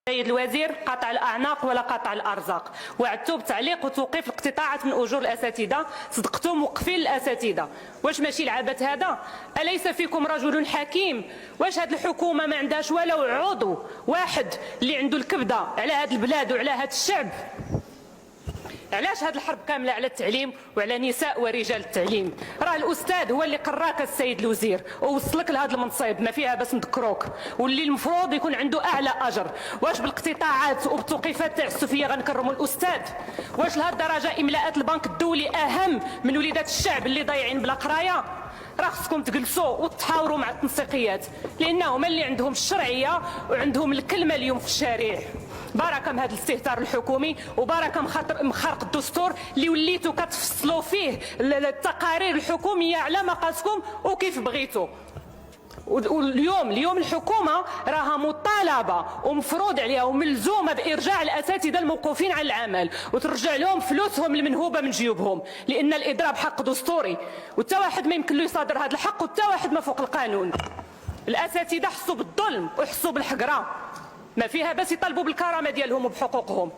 السيد الوزير قطع الأعناق ولا قطع الأرزاق. وعدتوا بتعليق وتوقيف الاقتطاعات من أجور الأساتذة، صدقتوا موقفين الأساتذة. واش ماشي العبث هذا؟ أليس فيكم رجل حكيم؟ واش هذه الحكومة ما عندهاش ولو عضو واحد اللي عنده الكبدة على هذه البلاد وعلى هذا الشعب؟ علاش هذه الحرب كامله على التعليم وعلى نساء ورجال التعليم؟ راه الاستاذ هو اللي قراك السيد الوزير ووصلك لهذا المنصب، ما فيها بس نذكروك، واللي المفروض يكون عنده اعلى اجر. واش بالاقتطاعات وبالتوقيفات التعسفيه غنكرموا الاستاذ؟ واش لهذه الدرجه املاءات البنك الدولي اهم من وليدات الشعب اللي ضايعين بلا قرايه؟ راه خصكم تجلسوا وتحاوروا مع التنسيقيات، لان هما اللي عندهم الشرعيه وعندهم الكلمه اليوم في الشارع. بركه من هذا الاستهتار الحكومي، وبركه من خرق الدستور اللي وليتوا كتفصلوا فيه التقارير الحكوميه على مقاسكم وكيف بغيتوا. واليوم الحكومه راها مطالبه ومفروض عليها وملزومه بارجاع الاساتذه الموقوفين عن العمل وترجع لهم فلوسهم المنهوبه من جيوبهم، لان الاضراب حق دستوري وتا واحد ما يمكن له يصادر هذا الحق وتا واحد ما فوق القانون. الاساتذه حسوا بالظلم وحسوا بالحقره، ما فيها بس يطالبوا بالكرامه ديالهم وبحقوقهم.